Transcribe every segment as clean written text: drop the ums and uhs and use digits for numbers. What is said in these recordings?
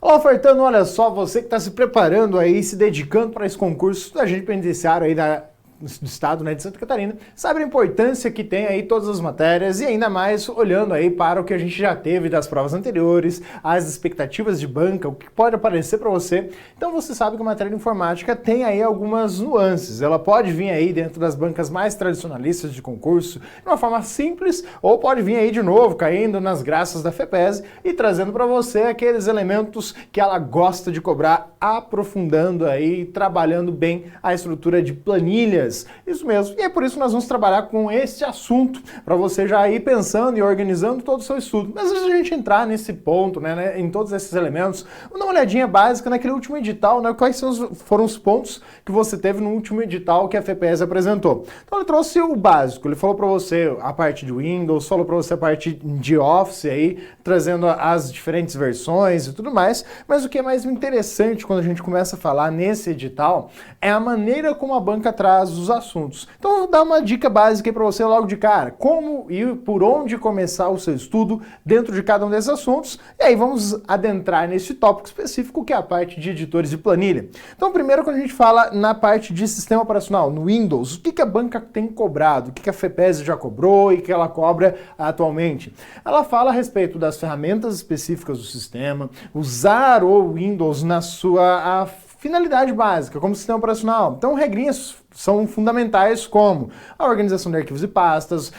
Olá, ofertando, olha só, você que está se preparando aí, se dedicando para esse concurso da agente penitenciário aí do estado, né, de Santa Catarina, sabe a importância que tem aí todas as matérias e ainda mais olhando aí para o que a gente já teve das provas anteriores, as expectativas de banca, o que pode aparecer para você. Então você sabe que a matéria de informática tem aí algumas nuances. Ela pode vir aí dentro das bancas mais tradicionalistas de concurso, de uma forma simples, ou pode vir aí de novo, caindo nas graças da FEPESE e trazendo para você aqueles elementos que ela gosta de cobrar, aprofundando aí, trabalhando bem a estrutura de planilhas. Isso mesmo, e é por isso que nós vamos trabalhar com este assunto, para você já ir pensando e organizando todo o seu estudo. Mas antes de a gente entrar nesse ponto, né, em todos esses elementos, vamos dar uma olhadinha básica naquele último edital, né, quais foram os pontos que você teve no último edital que a FEPESE apresentou. Então ele trouxe o básico, ele falou para você a parte de Windows, falou para você a parte de Office aí, trazendo as diferentes versões e tudo mais, mas o que é mais interessante quando a gente começa a falar nesse edital é a maneira como a banca traz os assuntos. Então eu vou dar uma dica básica aí para você logo de cara, como e por onde começar o seu estudo dentro de cada um desses assuntos, e aí vamos adentrar nesse tópico específico que é a parte de editores de planilha. Então primeiro quando a gente fala na parte de sistema operacional, no Windows, o que a banca tem cobrado, o que a FEPESE já cobrou e que ela cobra atualmente? Ela fala a respeito das ferramentas específicas do sistema, usar o Windows na sua finalidade básica, como sistema operacional. Então, regrinhas são fundamentais como a organização de arquivos e pastas,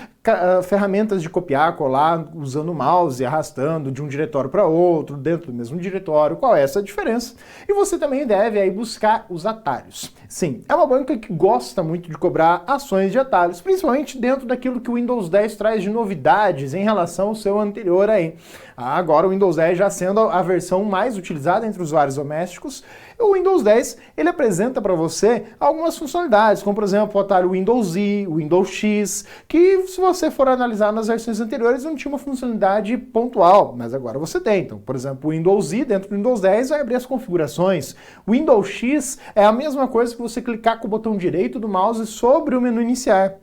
ferramentas de copiar, colar, usando o mouse e arrastando de um diretório para outro, dentro do mesmo diretório, qual é essa diferença? E você também deve aí buscar os atalhos. Sim, é uma banca que gosta muito de cobrar ações de atalhos, principalmente dentro daquilo que o Windows 10 traz de novidades em relação ao seu anterior aí. Agora o Windows 10 já sendo a versão mais utilizada entre usuários domésticos, o Windows 10 ele apresenta para você algumas funcionalidades, como por exemplo o atalho Windows Z, Windows X, que se você for analisar nas versões anteriores não tinha uma funcionalidade pontual, mas agora você tem. Então, por exemplo, o Windows Z dentro do Windows 10 vai abrir as configurações. O Windows X é a mesma coisa que você clicar com o botão direito do mouse sobre o menu iniciar.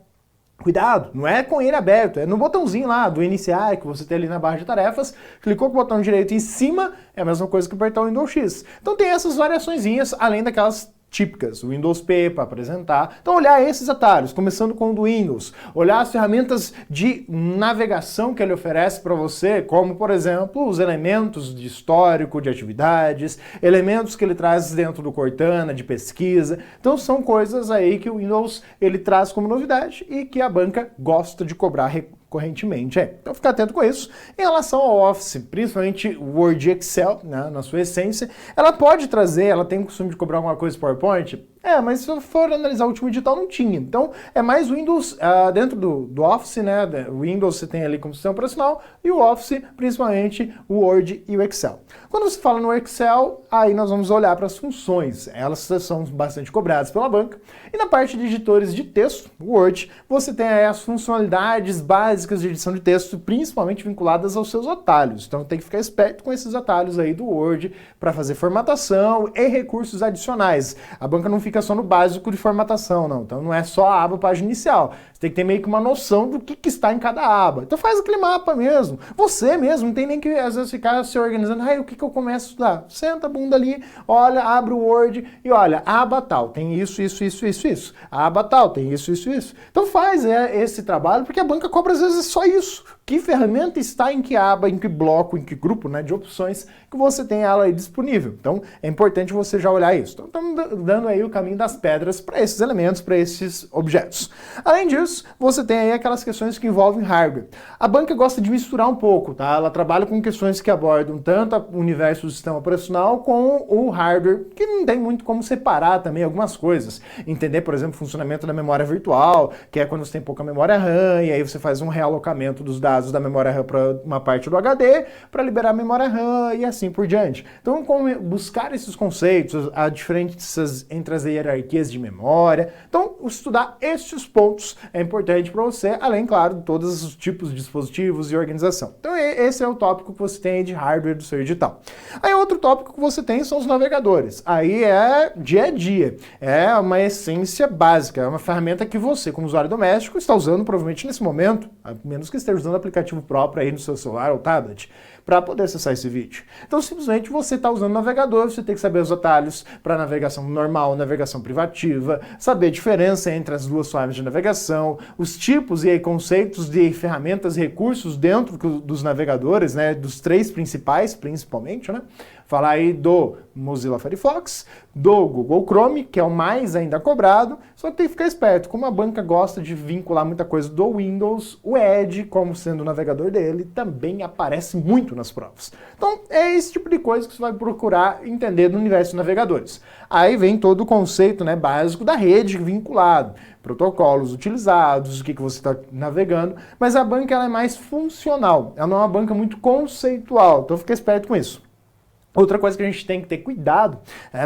Cuidado, não é com ele aberto, é no botãozinho lá do iniciar que você tem ali na barra de tarefas, clicou com o botão direito em cima, é a mesma coisa que apertar o Windows X. Então tem essas variaçõezinhas, além daquelas típicas, o Windows P para apresentar. Então olhar esses atalhos, começando com o do Windows, olhar as ferramentas de navegação que ele oferece para você, como por exemplo os elementos de histórico, de atividades, elementos que ele traz dentro do Cortana, de pesquisa. Então são coisas aí que o Windows ele traz como novidade e que a banca gosta de cobrar correntemente. Então fica atento com isso. Em relação ao Office, principalmente Word e Excel, né, na sua essência, ela pode trazer, ela tem o costume de cobrar alguma coisa PowerPoint? Mas se eu for analisar o último edital, não tinha. Então, é mais Windows, dentro do Office, né, o Windows você tem ali como sistema operacional, e o Office, principalmente, o Word e o Excel. Quando você fala no Excel, aí nós vamos olhar para as funções. Elas são bastante cobradas pela banca. E na parte de editores de texto, o Word, você tem aí as funcionalidades básicas de edição de texto, principalmente vinculadas aos seus atalhos. Então, tem que ficar esperto com esses atalhos aí do Word para fazer formatação e recursos adicionais. A banca não fica só no básico de formatação, não. Então não é só a aba página inicial. Você tem que ter meio que uma noção do que está em cada aba. Então faz aquele mapa mesmo. Você mesmo, não tem nem que às vezes ficar se organizando. O que eu começo a estudar? Senta a bunda ali, olha, abre o Word e olha, a aba tal tem isso. A aba tal tem isso. Então faz esse trabalho, porque a banca cobra às vezes só isso. Que ferramenta está em que aba, em que bloco, em que grupo, né, de opções que você tem ela aí disponível. Então é importante você já olhar isso. Então estamos dando aí o caminho das pedras para esses elementos, para esses objetos. Além disso, você tem aí aquelas questões que envolvem hardware. A banca gosta de misturar um pouco, tá? Ela trabalha com questões que abordam tanto o universo do sistema operacional com o hardware, que não tem muito como separar também algumas coisas. Entender, por exemplo, o funcionamento da memória virtual, que é quando você tem pouca memória RAM, e aí você faz um realocamento dos dados da memória RAM para uma parte do HD, para liberar a memória RAM e assim por diante. Então, como buscar esses conceitos, a diferenças entre as hierarquias de memória. Então, estudar estes pontos é importante para você, além, claro, de todos os tipos de dispositivos e organização. Então, esse é o tópico que você tem de hardware do seu edital. Aí, outro tópico que você tem são os navegadores. Aí é dia a dia. É uma essência básica, é uma ferramenta que você, como usuário doméstico, está usando provavelmente nesse momento, a menos que esteja usando aplicativo próprio aí no seu celular ou tablet. para poder acessar esse vídeo. Então, simplesmente você está usando o navegador, você tem que saber os atalhos para navegação normal, navegação privativa, saber a diferença entre as duas formas de navegação, os tipos e conceitos de ferramentas e recursos dentro dos navegadores, né, dos três principais, principalmente, né? Falar aí do Mozilla Firefox, do Google Chrome, que é o mais ainda cobrado, só que tem que ficar esperto. Como a banca gosta de vincular muita coisa do Windows, o Edge, como sendo o navegador dele, também aparece muito nas provas. Então, é esse tipo de coisa que você vai procurar entender no universo de navegadores. Aí vem todo o conceito, né, básico da rede vinculado, protocolos utilizados, o que você está navegando, mas a banca ela é mais funcional, ela não é uma banca muito conceitual, então fica esperto com isso. Outra coisa que a gente tem que ter cuidado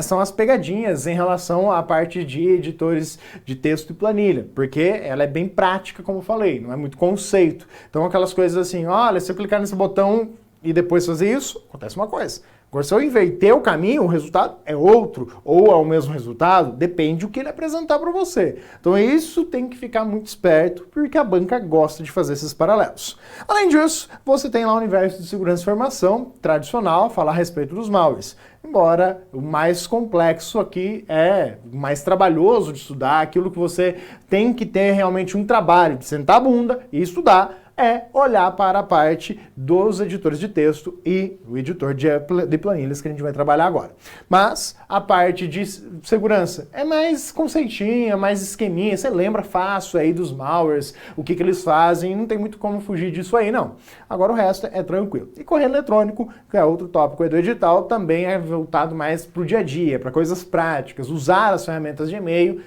são as pegadinhas em relação à parte de editores de texto e planilha, porque ela é bem prática, como eu falei, não é muito conceito. Então aquelas coisas assim, olha, se eu clicar nesse botão e depois fazer isso, acontece uma coisa. Agora, se eu inverter o caminho, o resultado é outro, ou é o mesmo resultado, depende do que ele apresentar para você. Então isso tem que ficar muito esperto, porque a banca gosta de fazer esses paralelos. Além disso, você tem lá o universo de segurança e informação tradicional, falar a respeito dos malwares. Embora o mais complexo aqui é mais trabalhoso de estudar, aquilo que você tem que ter realmente um trabalho de sentar a bunda e estudar, é olhar para a parte dos editores de texto e o editor de planilhas que a gente vai trabalhar agora. Mas a parte de segurança é mais conceitinha, mais esqueminha, você lembra fácil aí dos malwares, o que eles fazem, não tem muito como fugir disso aí não. Agora o resto é tranquilo. E correio eletrônico, que é outro tópico aí do edital, também é voltado mais para o dia a dia, para coisas práticas, usar as ferramentas de e-mail,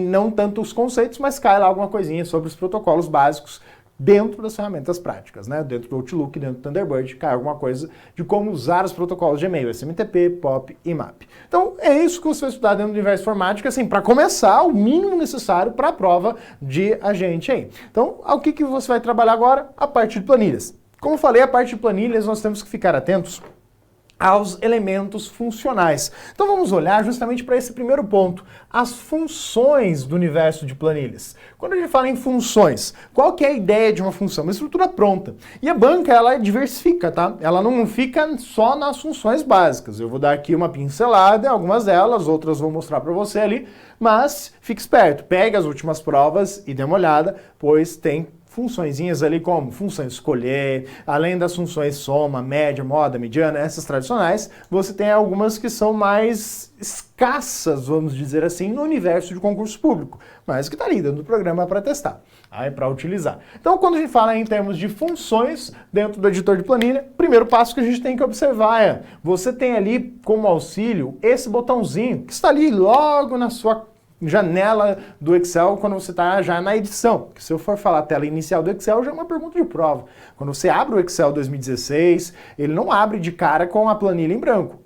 não tanto os conceitos, mas cai lá alguma coisinha sobre os protocolos básicos dentro das ferramentas práticas, né? Dentro do Outlook, dentro do Thunderbird, cai alguma coisa de como usar os protocolos de e-mail, SMTP, POP e MAP. Então, é isso que você vai estudar dentro do universo informática, assim, para começar, o mínimo necessário para a prova de agente aí. Então, o que você vai trabalhar agora? A parte de planilhas. Como eu falei, a parte de planilhas nós temos que ficar atentos aos elementos funcionais. Então vamos olhar justamente para esse primeiro ponto, as funções do universo de planilhas. Quando a gente fala em funções, qual que é a ideia de uma função? Uma estrutura pronta. E a banca, ela diversifica, tá? Ela não fica só nas funções básicas. Eu vou dar aqui uma pincelada em algumas delas, outras vou mostrar para você ali, mas fique esperto, pegue as últimas provas e dê uma olhada, pois tem funçõezinhas ali como função escolher, além das funções soma, média, moda, mediana, essas tradicionais, você tem algumas que são mais escassas, vamos dizer assim, no universo de concurso público, mas que está ali dentro do programa para testar, aí para utilizar. Então, quando a gente fala em termos de funções dentro do editor de planilha, o primeiro passo que a gente tem que observar é, você tem ali como auxílio esse botãozinho que está ali logo na sua janela do Excel quando você está já na edição. Porque se eu for falar a tela inicial do Excel, já é uma pergunta de prova. Quando você abre o Excel 2016, ele não abre de cara com a planilha em branco.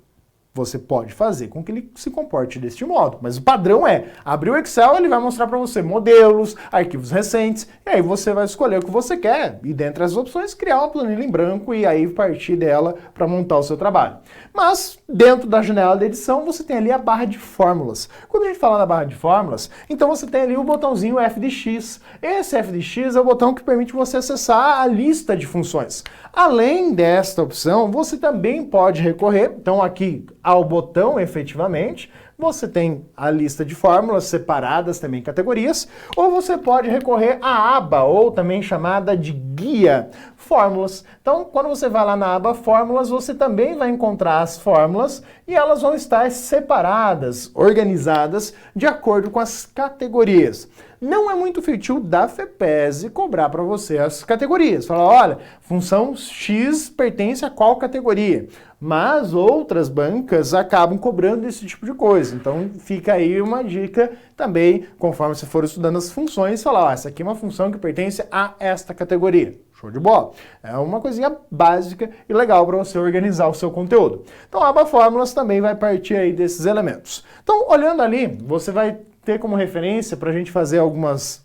Você pode fazer com que ele se comporte deste modo, mas o padrão é, abrir o Excel, ele vai mostrar para você modelos, arquivos recentes, e aí você vai escolher o que você quer, e dentre as opções, criar uma planilha em branco e aí partir dela para montar o seu trabalho. Mas, dentro da janela de edição, você tem ali a barra de fórmulas. Quando a gente fala na barra de fórmulas, então você tem ali o botãozinho F de X. Esse F de X é o botão que permite você acessar a lista de funções. Além desta opção, você também pode recorrer, então aqui ao botão efetivamente, você tem a lista de fórmulas separadas também em categorias, ou você pode recorrer à aba, ou também chamada de guia fórmulas. Então, quando você vai lá na aba fórmulas, você também vai encontrar as fórmulas e elas vão estar separadas, organizadas de acordo com as categorias. Não é muito feitio da FEPESE cobrar para você as categorias. Falar, olha, função X pertence a qual categoria? Mas outras bancas acabam cobrando esse tipo de coisa. Então fica aí uma dica também, conforme você for estudando as funções, falar, ó, essa aqui é uma função que pertence a esta categoria. Show de bola. É uma coisinha básica e legal para você organizar o seu conteúdo. Então a aba fórmulas também vai partir aí desses elementos. Então olhando ali, você vai ter como referência para a gente fazer algumas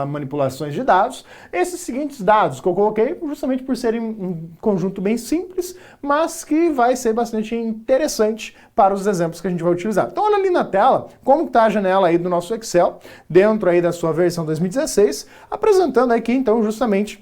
manipulações de dados, esses seguintes dados que eu coloquei justamente por serem um conjunto bem simples, mas que vai ser bastante interessante para os exemplos que a gente vai utilizar. Então olha ali na tela como está a janela aí do nosso Excel, dentro aí da sua versão 2016, apresentando aqui então justamente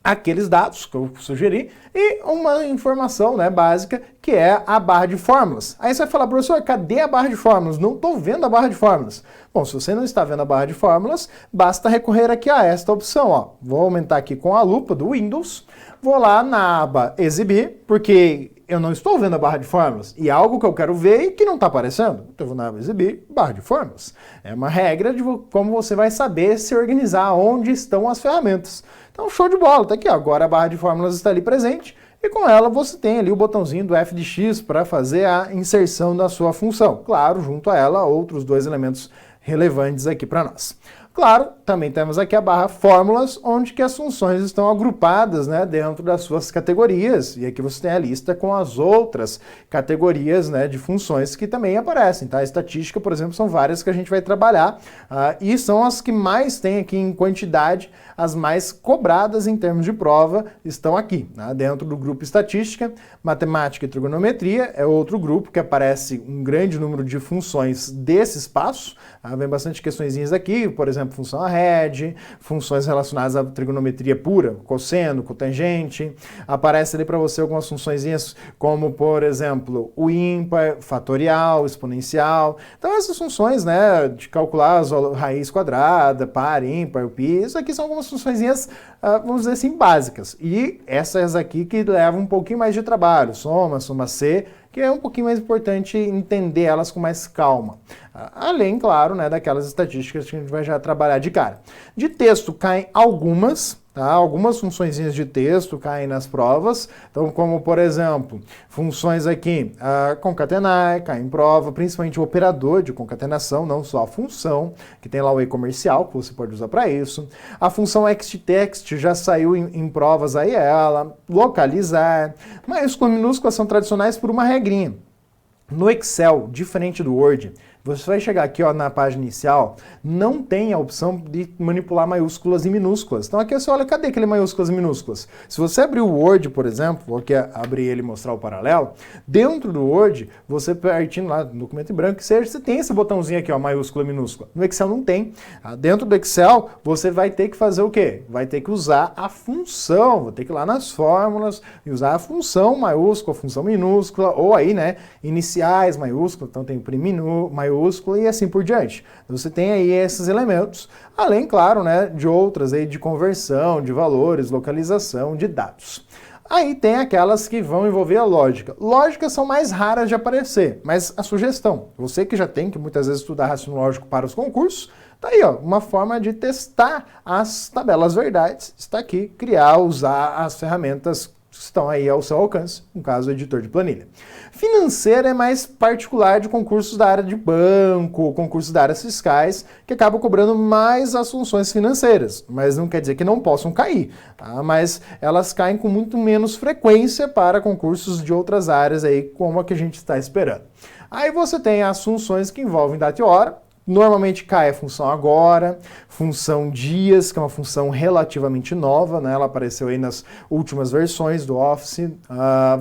aqueles dados que eu sugeri e uma informação, né, básica, que é a barra de fórmulas. Aí você vai falar, professor, cadê a barra de fórmulas? Não estou vendo a barra de fórmulas. Bom, se você não está vendo a barra de fórmulas, basta recorrer aqui a esta opção. Ó. Vou aumentar aqui com a lupa do Windows, vou lá na aba Exibir, porque eu não estou vendo a barra de fórmulas, e é algo que eu quero ver e que não está aparecendo. Então eu vou na aba Exibir, barra de fórmulas. É uma regra de como você vai saber se organizar, onde estão as ferramentas. Então show de bola, tá aqui, ó. Agora a barra de fórmulas está ali presente, e com ela você tem ali o botãozinho do f de x para fazer a inserção da sua função. Claro, junto a ela, outros dois elementos relevantes aqui para nós. Claro, também temos aqui a barra fórmulas, onde que as funções estão agrupadas, né, dentro das suas categorias. E aqui você tem a lista com as outras categorias, né, de funções que também aparecem. Tá? A estatística, por exemplo, são várias que a gente vai trabalhar e são as que mais tem aqui em quantidade, as mais cobradas em termos de prova estão aqui, né, dentro do grupo estatística. Matemática e trigonometria é outro grupo que aparece um grande número de funções desse espaço. Vem bastante questõezinhas aqui, por exemplo, função arred, funções relacionadas à trigonometria pura, cosseno, cotangente. Aparece ali para você algumas funçõezinhas como, por exemplo, o ímpar, fatorial, exponencial. Então essas funções, né, de calcular a raiz quadrada, par, ímpar, o pi, isso aqui são algumas funçõezinhas, vamos dizer assim, básicas. E essas aqui que levam um pouquinho mais de trabalho, soma, soma C, que é um pouquinho mais importante entender elas com mais calma. Além, claro, né, daquelas estatísticas que a gente vai já trabalhar de cara. De texto caem algumas, tá? Algumas funçõezinhas de texto caem nas provas, então como, por exemplo, funções aqui, concatenar, cai em prova, principalmente o operador de concatenação, não só a função, que tem lá o e-comercial, que você pode usar para isso. A função ext-text já saiu em provas aí ela, localizar, maiúsculas e minúsculas são tradicionais por uma regrinha. No Excel, diferente do Word, você vai chegar aqui, ó, na página inicial, não tem a opção de manipular maiúsculas e minúsculas. Então aqui você olha, cadê aquele maiúsculas e minúsculas? Se você abrir o Word, por exemplo, vou aqui abrir ele e mostrar o paralelo, dentro do Word, você partindo lá do documento em branco, que seja, você tem esse botãozinho aqui, ó, maiúscula e minúscula. No Excel não tem. Dentro do Excel, você vai ter que fazer o quê? Vai ter que usar a função, vai ter que ir lá nas fórmulas e usar a função maiúscula, a função minúscula, ou aí, né, iniciais maiúscula, então tem maiúscula e assim por diante. Você tem aí esses elementos, além, claro, né, de outras aí de conversão, de valores, localização, de dados. Aí tem aquelas que vão envolver a lógica. Lógicas são mais raras de aparecer, mas a sugestão, você que já tem que muitas vezes estudar raciocínio lógico para os concursos, tá aí, ó, uma forma de testar as tabelas verdades, está aqui, usar as ferramentas estão aí ao seu alcance, no caso, o editor de planilha. Financeira é mais particular de concursos da área de banco, concursos da área fiscais, que acabam cobrando mais as funções financeiras, mas não quer dizer que não possam cair, tá? Mas elas caem com muito menos frequência para concursos de outras áreas aí, como a que a gente está esperando. Aí você tem as funções que envolvem data e hora. Normalmente cai a função agora, função dias, que é uma função relativamente nova, né? Ela apareceu aí nas últimas versões do Office.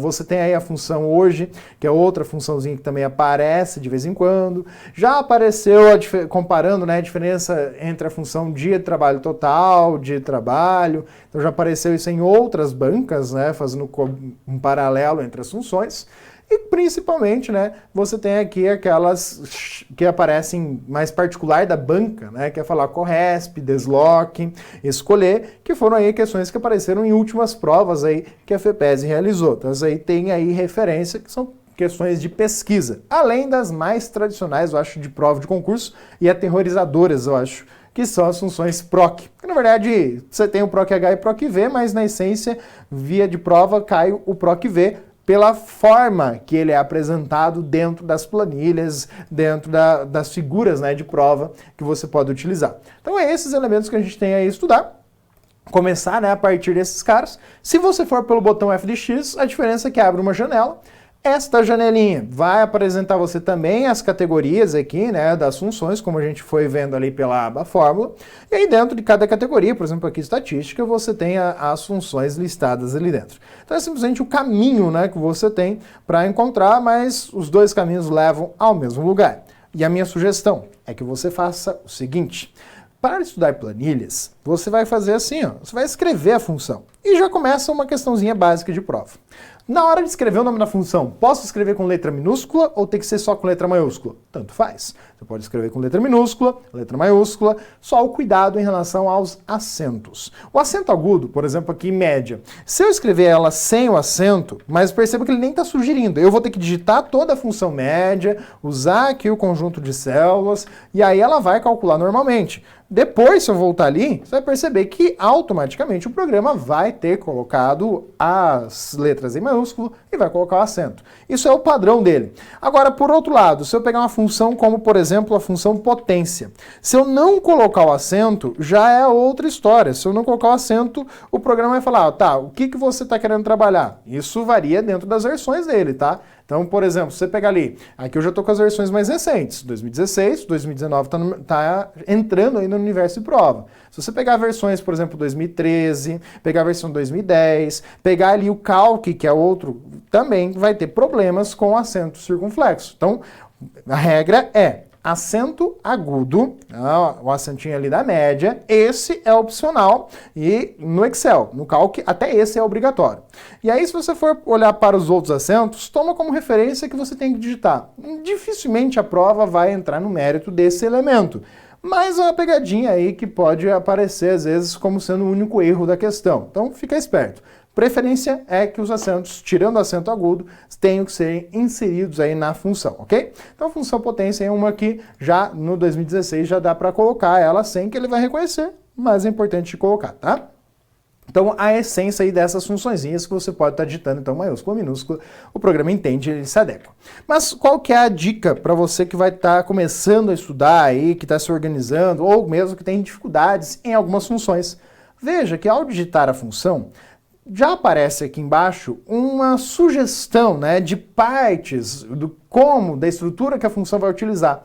Você tem aí a função hoje, que é outra funçãozinha que também aparece de vez em quando. Já apareceu, comparando, né, a diferença entre a função dia de trabalho total, dia de trabalho. Então já apareceu isso em outras bancas, né, fazendo um paralelo entre as funções. E principalmente, né, você tem aqui aquelas que aparecem mais particular da banca, né, que é falar corresp, desloque, escolher, que foram aí questões que apareceram em últimas provas aí que a FEPESE realizou. Então, aí tem aí referência que são questões de pesquisa, além das mais tradicionais, eu acho, de prova de concurso e aterrorizadoras, eu acho, que são as funções PROC. Que, na verdade, você tem o PROC-H e o PROC-V, mas na essência, via de prova, cai o PROC-V, pela forma que ele é apresentado dentro das planilhas, dentro das figuras, né, de prova que você pode utilizar. Então é esses elementos que a gente tem aí a estudar. Começar, né, a partir desses caras. Se você for pelo botão F de X, a diferença é que abre uma janela. Esta janelinha vai apresentar você também as categorias aqui, né, das funções, como a gente foi vendo ali pela aba fórmula. E aí dentro de cada categoria, por exemplo aqui estatística, você tem as funções listadas ali dentro. Então é simplesmente o caminho, né, que você tem para encontrar, mas os dois caminhos levam ao mesmo lugar. E a minha sugestão é que você faça o seguinte: para estudar planilhas, você vai fazer assim, ó, você vai escrever a função. E já começa uma questãozinha básica de prova. Na hora de escrever o nome da função, posso escrever com letra minúscula ou tem que ser só com letra maiúscula? Tanto faz. Você pode escrever com letra minúscula, letra maiúscula, só o cuidado em relação aos acentos. O acento agudo, por exemplo, aqui em média, se eu escrever ela sem o acento, mas perceba que ele nem está sugerindo, eu vou ter que digitar toda a função média, usar aqui o conjunto de células, e aí ela vai calcular normalmente. Depois, se eu voltar ali, você vai perceber que automaticamente o programa vai ter colocado as letras em maiúsculo e vai colocar o acento. Isso é o padrão dele. Agora, por outro lado, se eu pegar uma função como, por exemplo, a função potência, se eu não colocar o acento, já é outra história. Se eu não colocar o acento, o programa vai falar, tá, o que você está querendo trabalhar? Isso varia dentro das versões dele, tá? Então, por exemplo, se você pegar ali, aqui eu já estou com as versões mais recentes, 2016, 2019 tá entrando aí no universo de prova. Se você pegar versões, por exemplo, 2013, pegar a versão 2010, pegar ali o Calc, que é outro, também vai ter problemas com acento circunflexo. Então, a regra é acento agudo, o acentinho ali da média, esse é opcional e no Excel, no Calc, até esse é obrigatório. E aí, se você for olhar para os outros acentos, toma como referência que você tem que digitar. Dificilmente a prova vai entrar no mérito desse elemento, mas é uma pegadinha aí que pode aparecer às vezes como sendo o único erro da questão. Então, fica esperto. Preferência é que os acentos, tirando o acento agudo, tenham que ser inseridos aí na função, ok? Então a função potência é uma que já no 2016 já dá para colocar ela sem que ele vai reconhecer, mas é importante de colocar, tá? Então a essência aí dessas funçõezinhas que você pode estar digitando, então maiúscula, minúscula, o programa entende e ele se adequa. Mas qual que é a dica para você que vai estar começando a estudar aí, que está se organizando, ou mesmo que tem dificuldades em algumas funções? Veja que ao digitar a função, já aparece aqui embaixo uma sugestão, né, de partes do como, da estrutura que a função vai utilizar.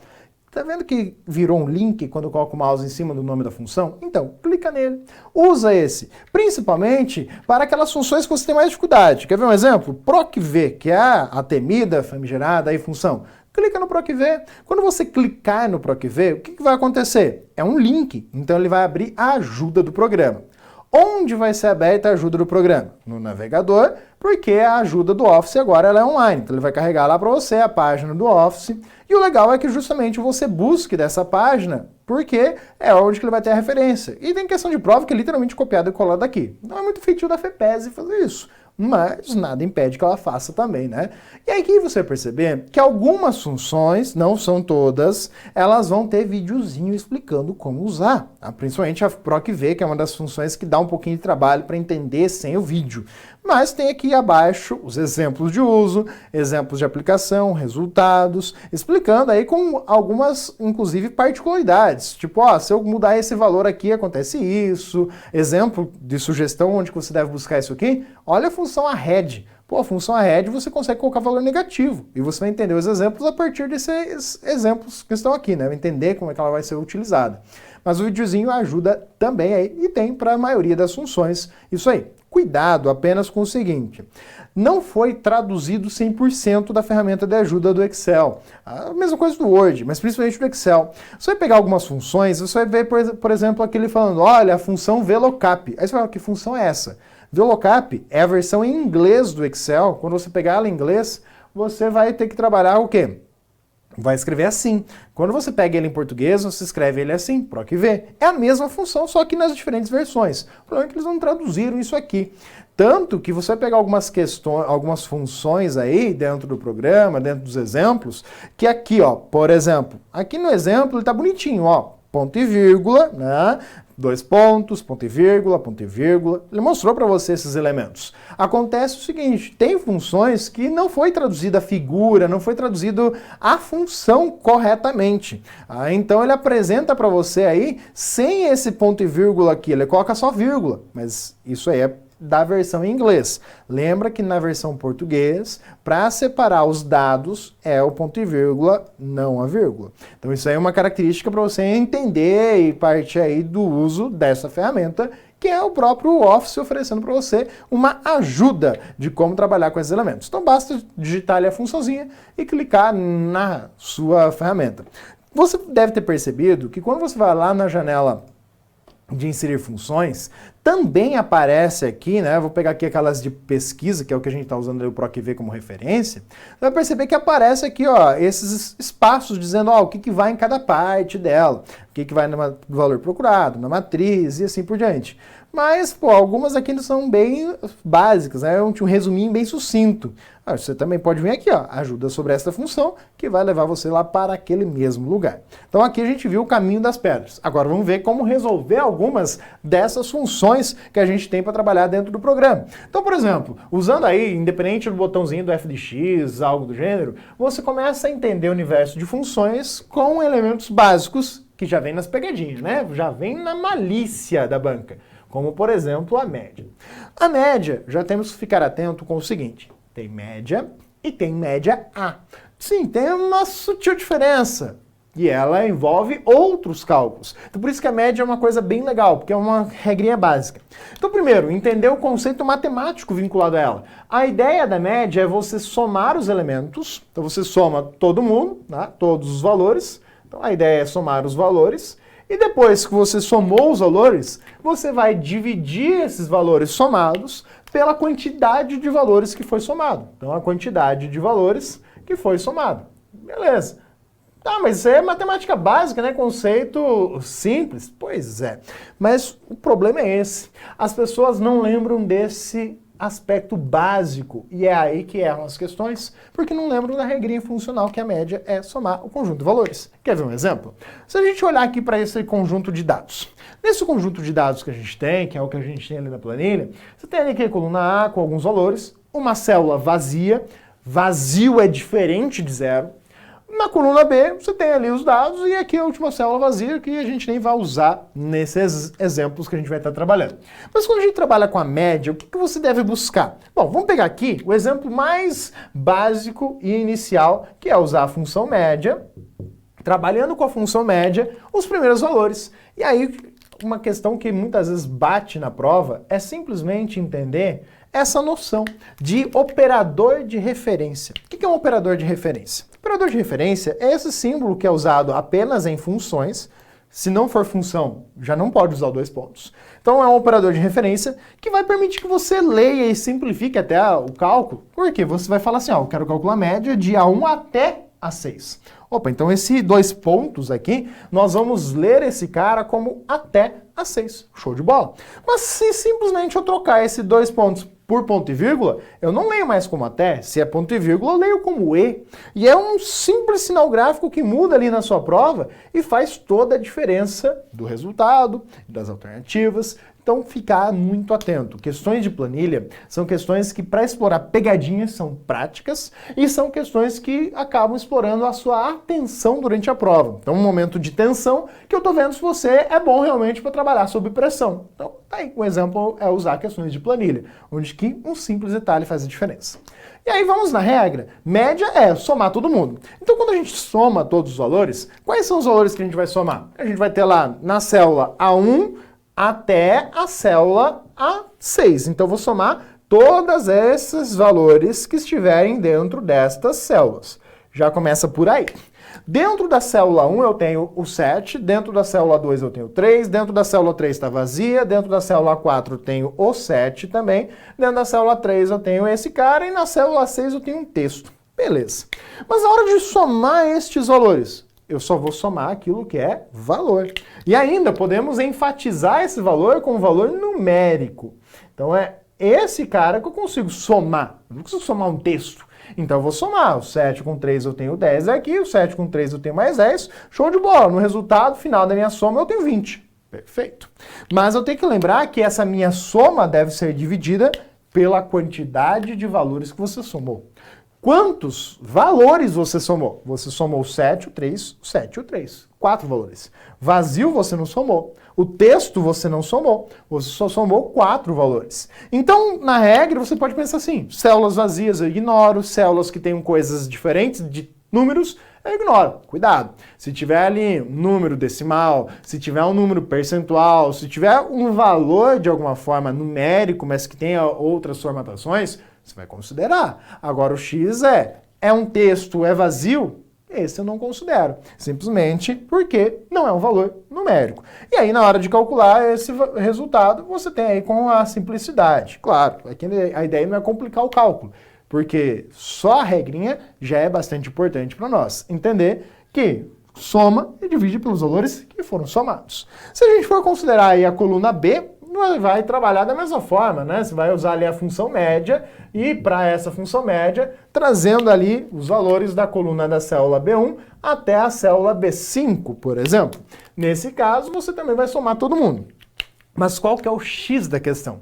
Tá vendo que virou um link quando eu coloco o mouse em cima do nome da função? Então, clica nele. Usa esse, principalmente para aquelas funções que você tem mais dificuldade. Quer ver um exemplo? PROC-V, que é a temida, famigerada aí função. Clica no PROC-V. Quando você clicar no PROC-V, o que vai acontecer? É um link, então ele vai abrir a ajuda do programa. Onde vai ser aberta a ajuda do programa? No navegador, porque a ajuda do Office agora ela é online. Então ele vai carregar lá para você a página do Office. E o legal é que justamente você busque dessa página, porque é onde que ele vai ter a referência. E tem questão de prova que é literalmente copiado e colado aqui. Não é muito feitio da FEPESE fazer isso, mas nada impede que ela faça também, né? E aqui você vai perceber que algumas funções, não são todas, elas vão ter videozinho explicando como usar. Principalmente a PROC-V, que é uma das funções que dá um pouquinho de trabalho para entender sem o vídeo. Mas tem aqui abaixo os exemplos de uso, exemplos de aplicação, resultados, explicando aí com algumas, inclusive, particularidades. Tipo, ó, se eu mudar esse valor aqui, acontece isso. Exemplo de sugestão onde você deve buscar isso aqui. Olha a função arred. Pô, a função arred você consegue colocar valor negativo. E você vai entender os exemplos a partir desses exemplos que estão aqui, né? Vai entender como é que ela vai ser utilizada. Mas o videozinho ajuda também aí e tem para a maioria das funções isso aí. Cuidado apenas com o seguinte, não foi traduzido 100% da ferramenta de ajuda do Excel. A mesma coisa do Word, mas principalmente do Excel. Você vai pegar algumas funções, você vai ver, por exemplo, aquele falando, olha, a função VLOOKUP. Aí você vai falar, que função é essa? VLOOKUP é a versão em inglês do Excel. Quando você pegar ela em inglês, você vai ter que trabalhar o quê? Vai escrever assim. Quando você pega ele em português, você escreve ele assim, PROC-V. É a mesma função, só que nas diferentes versões. O problema é que eles não traduziram isso aqui. Tanto que você vai pegar algumas questões, algumas funções aí dentro do programa, dentro dos exemplos, que aqui, ó, por exemplo, aqui no exemplo ele tá bonitinho, ó, ponto e vírgula, né? 2 pontos, ponto e vírgula, ponto e vírgula. Ele mostrou para você esses elementos. Acontece o seguinte, tem funções que não foi traduzida a figura, não foi traduzido a função corretamente. Então ele apresenta para você aí, sem esse ponto e vírgula aqui, ele coloca só vírgula, mas isso aí é da versão em inglês. Lembra que na versão português, para separar os dados, é o ponto e vírgula, não a vírgula. Então isso aí é uma característica para você entender e partir aí do uso dessa ferramenta, que é o próprio Office oferecendo para você uma ajuda de como trabalhar com esses elementos. Então basta digitar ali a funçãozinha e clicar na sua ferramenta. Você deve ter percebido que quando você vai lá na janela de inserir funções, também aparece aqui, né? Vou pegar aqui aquelas de pesquisa, que é o que a gente está usando o PROC-V como referência. Você vai perceber que aparece aqui, ó, esses espaços dizendo, ó, o que vai em cada parte dela, o que vai no valor procurado, na matriz e assim por diante. Mas, pô, algumas aqui são bem básicas, né? Um resuminho bem sucinto. Você também pode vir aqui, ó, ajuda sobre esta função, que vai levar você lá para aquele mesmo lugar. Então aqui a gente viu o caminho das pedras. Agora vamos ver como resolver algumas dessas funções que a gente tem para trabalhar dentro do programa. Então, por exemplo, usando aí, independente do botãozinho do f de x, algo do gênero, você começa a entender o universo de funções com elementos básicos que já vem nas pegadinhas, né? Já vem na malícia da banca. Como, por exemplo, a média. A média, já temos que ficar atento com o seguinte. Tem média e tem média A. Sim, tem uma sutil diferença. E ela envolve outros cálculos. Então, por isso que a média é uma coisa bem legal, porque é uma regrinha básica. Então, primeiro, entender o conceito matemático vinculado a ela. A ideia da média é você somar os elementos. Então, você soma todo mundo, né, todos os valores. Então, a ideia é somar os valores. E depois que você somou os valores, você vai dividir esses valores somados pela quantidade de valores que foi somado. Então, a quantidade de valores que foi somado. Beleza. Tá, mas isso é matemática básica, né? Conceito simples. Pois é. Mas o problema é esse. As pessoas não lembram desse aspecto básico. E é aí que erram as questões, porque não lembram da regrinha funcional que a média é somar o conjunto de valores. Quer ver um exemplo? Se a gente olhar aqui para esse conjunto de dados. Nesse conjunto de dados que a gente tem, que é o que a gente tem ali na planilha, você tem ali aqui a coluna A com alguns valores, uma célula vazia, vazio é diferente de zero. Na coluna B, você tem ali os dados e aqui a última célula vazia que a gente nem vai usar nesses exemplos que a gente vai estar trabalhando. Mas quando a gente trabalha com a média, o que você deve buscar? Bom, vamos pegar aqui o exemplo mais básico e inicial, que é usar a função média, trabalhando com a função média, os primeiros valores. E aí, uma questão que muitas vezes bate na prova é simplesmente entender essa noção de operador de referência. O que é um operador de referência? Operador de referência é esse símbolo que é usado apenas em funções. Se não for função, já não pode usar dois pontos. Então é um operador de referência que vai permitir que você leia e simplifique até o cálculo. Porque você vai falar assim, ó, eu quero calcular a média de A1 até A6. Opa, então esses dois pontos aqui, nós vamos ler esse cara como até A6. Show de bola. Mas se simplesmente eu trocar esses dois pontos por ponto e vírgula, eu não leio mais como até. Se é ponto e vírgula, eu leio como e. E é um simples sinal gráfico que muda ali na sua prova e faz toda a diferença do resultado, das alternativas. Então, ficar muito atento. Questões de planilha são questões que, para explorar pegadinhas, são práticas e são questões que acabam explorando a sua atenção durante a prova. Então, um momento de tensão que eu estou vendo se você é bom realmente para trabalhar sob pressão. Então, tá aí, um exemplo é usar questões de planilha, onde que um simples detalhe faz a diferença. E aí vamos na regra. Média é somar todo mundo. Então, quando a gente soma todos os valores, quais são os valores que a gente vai somar? A gente vai ter lá na célula A1 até a célula A6. Então, eu vou somar todos esses valores que estiverem dentro destas células. Já começa por aí. Dentro da célula 1 eu tenho o 7, dentro da célula 2 eu tenho o 3, dentro da célula 3 está vazia, dentro da célula 4 eu tenho o 7 também, dentro da célula 3 eu tenho esse cara e na célula 6 eu tenho um texto. Beleza. Mas na hora de somar estes valores, eu só vou somar aquilo que é valor. E ainda podemos enfatizar esse valor com um valor numérico. Então é esse cara que eu consigo somar. Eu não consigo somar um texto. Então eu vou somar. O 7 com 3 eu tenho 10 aqui, o 7 com 3 eu tenho mais 10. Show de bola. No resultado final da minha soma eu tenho 20. Perfeito. Mas eu tenho que lembrar que essa minha soma deve ser dividida pela quantidade de valores que você somou. Quantos valores você somou? Você somou o 7, o 3, o 7 e o 3. 4 valores. Vazio você não somou. O texto você não somou. Você só somou 4 valores. Então, na regra, você pode pensar assim, células vazias eu ignoro, células que tenham coisas diferentes de números, eu ignoro. Cuidado. Se tiver ali um número decimal, se tiver um número percentual, se tiver um valor de alguma forma numérico, mas que tenha outras formatações, você vai considerar. Agora o X é um texto, é vazio? esse eu não considero, simplesmente porque não é um valor numérico. E aí, na hora de calcular esse resultado, você tem aí com a simplicidade. Claro, aqui a ideia não é complicar o cálculo, porque só a regrinha já é bastante importante para nós entender que soma e divide pelos valores que foram somados. Se a gente for considerar aí a coluna B, vai trabalhar da mesma forma, né? Você vai usar ali a função média e para essa função média, trazendo ali os valores da coluna da célula B1 até a célula B5, por exemplo. Nesse caso, você também vai somar todo mundo. Mas qual que é o X da questão?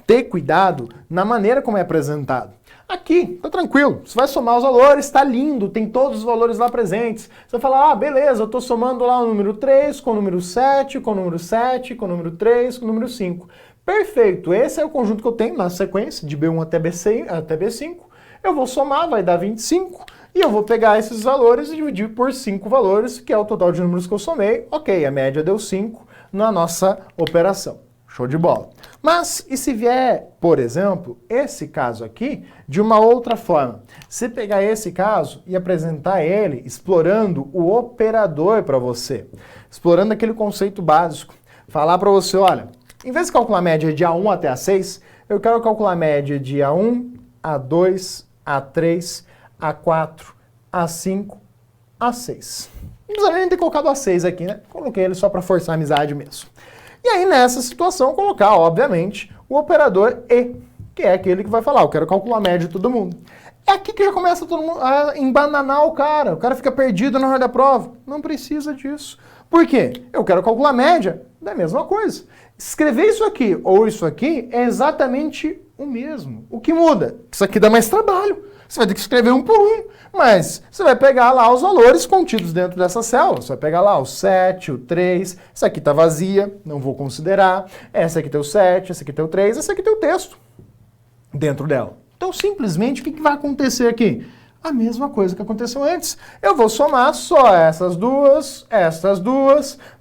Ter cuidado na maneira como é apresentado. Aqui, tá tranquilo, você vai somar os valores, tá lindo, tem todos os valores lá presentes. Você vai falar, ah, beleza, eu tô somando lá o número 3 com o número 7, com o número 7, com o número 3, com o número 5. Perfeito, esse é o conjunto que eu tenho na sequência, de B1 até B5. Eu vou somar, vai dar 25, e eu vou pegar esses valores e dividir por 5 valores, que é o total de números que eu somei. Ok, a média deu 5 na nossa operação. Show de bola. Mas, e se vier, por exemplo, esse caso aqui, de uma outra forma? Se pegar esse caso e apresentar ele explorando o operador para você, explorando aquele conceito básico, falar para você, olha, em vez de calcular a média de A1 até A6, eu quero calcular a média de A1, A2, A3, A4, A5, A6. Não precisaria nem ter colocado A6 aqui, né? Coloquei ele só para forçar a amizade mesmo. E aí, nessa situação, colocar, obviamente, o operador E, que é aquele que vai falar, eu quero calcular a média de todo mundo. É aqui que já começa todo mundo a embananar o cara fica perdido na hora da prova. Não precisa disso. Por quê? Eu quero calcular a média da mesma coisa. Escrever isso aqui ou isso aqui é exatamente o mesmo. O que muda? Isso aqui dá mais trabalho. Você vai ter que escrever um por um, mas você vai pegar lá os valores contidos dentro dessa célula. Você vai pegar lá o 7, o 3, essa aqui está vazia, não vou considerar. Essa aqui tem o 7, essa aqui tem o 3, essa aqui tem o texto dentro dela. Então, simplesmente, o que vai acontecer aqui? A mesma coisa que aconteceu antes. Eu vou somar só essas duas,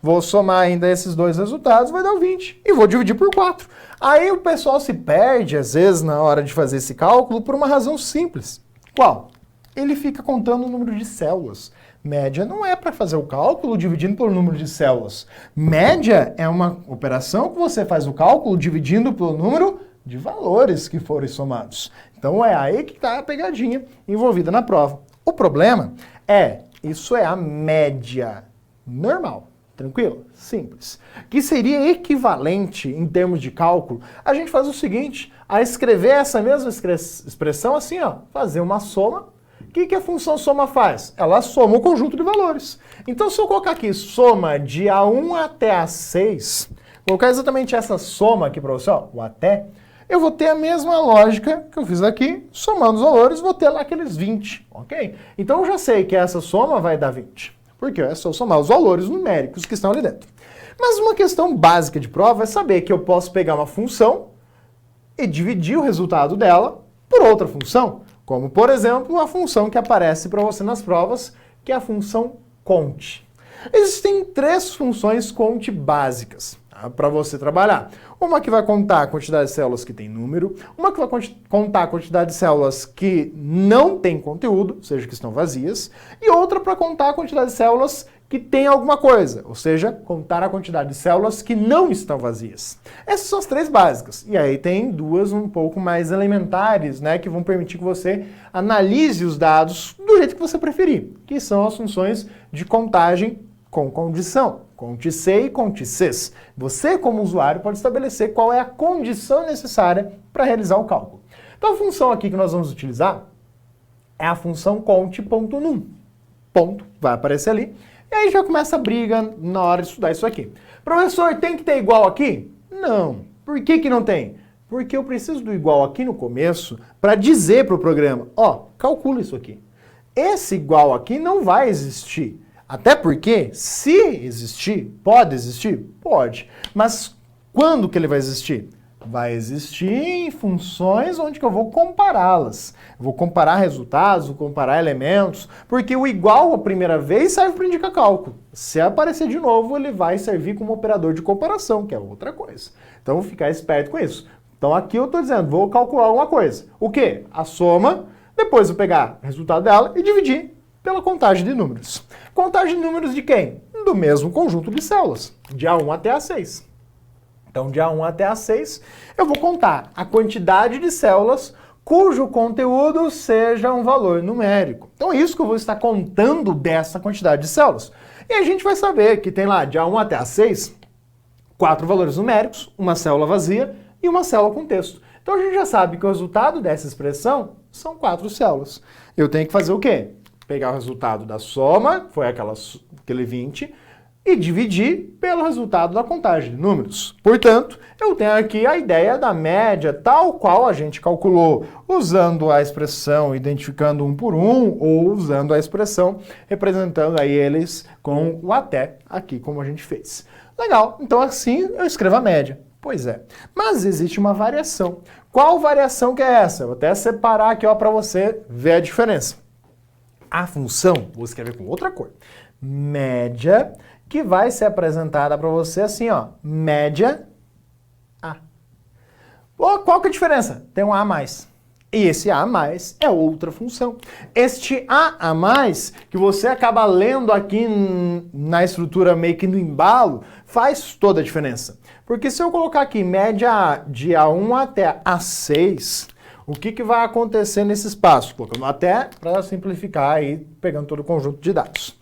vou somar ainda esses dois resultados, vai dar o 20. E vou dividir por 4. Aí o pessoal se perde, às vezes, na hora de fazer esse cálculo, por uma razão simples. Qual? Ele fica contando o número de células. Média não é para fazer o cálculo dividindo pelo número de células. Média é uma operação que você faz o cálculo dividindo pelo número de valores que forem somados. Então é aí que está a pegadinha envolvida na prova. O problema é, isso é a média normal. Tranquilo? Simples. Que seria equivalente, em termos de cálculo, a gente faz o seguinte, a escrever essa mesma expressão assim, ó, fazer uma soma. O que a função soma faz? Ela soma o conjunto de valores. Então, se eu colocar aqui soma de A1 até A6, colocar exatamente essa soma aqui para você, ó, o até, eu vou ter a mesma lógica que eu fiz aqui, somando os valores, vou ter lá aqueles 20, ok? Então, eu já sei que essa soma vai dar 20. Porque é só somar os valores numéricos que estão ali dentro. Mas uma questão básica de prova é saber que eu posso pegar uma função e dividir o resultado dela por outra função. Como, por exemplo, a função que aparece para você nas provas, que é a função cont. Existem 3 funções cont básicas para você trabalhar. Uma que vai contar a quantidade de células que tem número, uma que vai contar a quantidade de células que não tem conteúdo, ou seja, que estão vazias, e outra para contar a quantidade de células que tem alguma coisa, ou seja, contar a quantidade de células que não estão vazias. Essas são as 3 básicas. E aí tem 2 um pouco mais elementares, né, que vão permitir que você analise os dados do jeito que você preferir, que são as funções de contagem com condição. Cont-C e cont-Cs. Você, como usuário, pode estabelecer qual é a condição necessária para realizar o cálculo. Então, a função aqui que nós vamos utilizar é a função cont.num. Ponto, vai aparecer ali. E aí já começa a briga na hora de estudar isso aqui. Professor, tem que ter igual aqui? Não. Por que não tem? Porque eu preciso do igual aqui no começo para dizer para o programa, ó, calcula isso aqui. Esse igual aqui não vai existir. Até porque, se existir, pode existir? Pode. Mas quando que ele vai existir? Vai existir em funções onde que eu vou compará-las. Vou comparar resultados, vou comparar elementos, porque o igual a primeira vez serve para indicar cálculo. Se aparecer de novo, ele vai servir como operador de comparação, que é outra coisa. Então, vou ficar esperto com isso. Então, aqui eu estou dizendo, vou calcular uma coisa. O quê? A soma, depois vou pegar o resultado dela e dividir pela contagem de números. Contagem de números de quem? Do mesmo conjunto de células, de A1 até A6. Então, de A1 até A6, eu vou contar a quantidade de células cujo conteúdo seja um valor numérico. Então, é isso que eu vou estar contando dessa quantidade de células. E a gente vai saber que tem lá, de A1 até A6, 4 valores numéricos, uma célula vazia e uma célula com texto. Então, a gente já sabe que o resultado dessa expressão são 4 células. Eu tenho que fazer o quê? Pegar o resultado da soma, foi aquele 20, e dividir pelo resultado da contagem de números. Portanto, eu tenho aqui a ideia da média tal qual a gente calculou, usando a expressão identificando um por um, ou usando a expressão representando aí eles com o até, aqui como a gente fez. Legal, então assim eu escrevo a média. Pois é, mas existe uma variação. Qual variação que é essa? Eu vou até separar aqui para você ver a diferença. A função, vou escrever com outra cor, média, que vai ser apresentada para você assim, ó, média A. Qual que é a diferença? Tem um A a mais. E esse A a mais é outra função. Este A a mais, que você acaba lendo aqui na estrutura meio que no embalo, faz toda a diferença. Porque se eu colocar aqui média A de A1 até A6, o que vai acontecer nesse espaço? Colocando até para simplificar aí, pegando todo o conjunto de dados.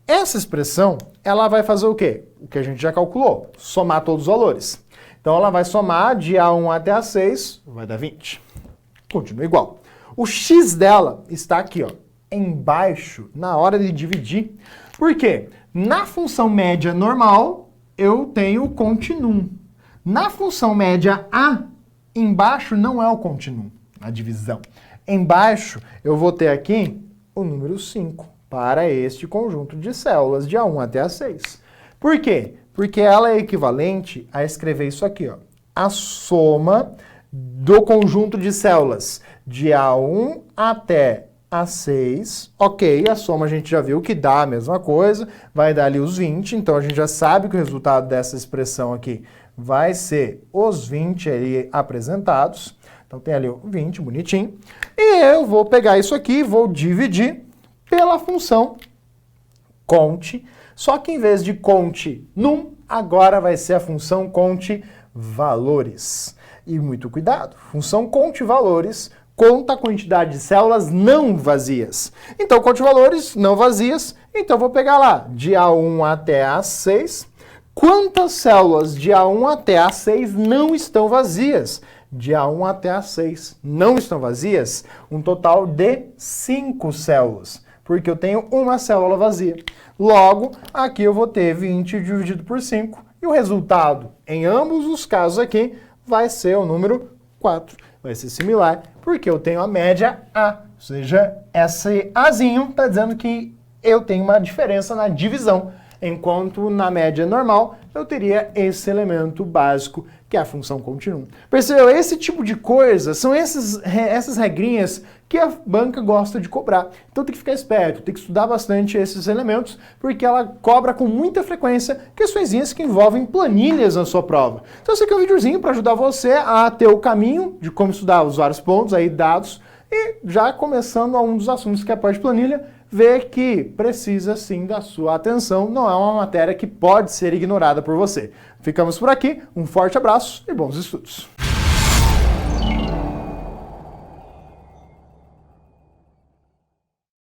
Essa expressão, ela vai fazer o quê? O que a gente já calculou, somar todos os valores. Então ela vai somar de A1 até A6, vai dar 20. Continua igual. O x dela está aqui, ó, embaixo, na hora de dividir. Por quê? Na função média normal, eu tenho o continuum. Na função média A, embaixo não é o continuum, a divisão. Embaixo, eu vou ter aqui o número 5. Para este conjunto de células de A1 até A6. Por quê? Porque ela é equivalente a escrever isso aqui, ó. A soma do conjunto de células de A1 até A6. Ok, a soma a gente já viu que dá a mesma coisa, vai dar ali os 20, então a gente já sabe que o resultado dessa expressão aqui vai ser os 20 ali apresentados. Então tem ali o 20, bonitinho. E eu vou pegar isso aqui e vou dividir pela função conte, só que em vez de conte num, agora vai ser a função conte valores. E muito cuidado, função conte valores conta a quantidade de células não vazias. Então, conte valores não vazias, então eu vou pegar lá, de A1 até A6, quantas células de A1 até A6 não estão vazias? De A1 até A6 não estão vazias, um total de 5 células. Porque eu tenho uma célula vazia. Logo, aqui eu vou ter 20 dividido por 5, e o resultado, em ambos os casos aqui, vai ser o número 4. Vai ser similar, porque eu tenho a média A. Ou seja, esse Azinho está dizendo que eu tenho uma diferença na divisão, enquanto na média normal eu teria esse elemento básico, que é a função continuum. Percebeu? Esse tipo de coisa são essas regrinhas que a banca gosta de cobrar. Então tem que ficar esperto, tem que estudar bastante esses elementos, porque ela cobra com muita frequência questõezinhas que envolvem planilhas na sua prova. Então esse aqui é um videozinho para ajudar você a ter o caminho de como estudar os vários pontos aí, dados, e já começando a um dos assuntos que é a parte de planilha, ver que precisa sim da sua atenção, não é uma matéria que pode ser ignorada por você. Ficamos por aqui, um forte abraço e bons estudos!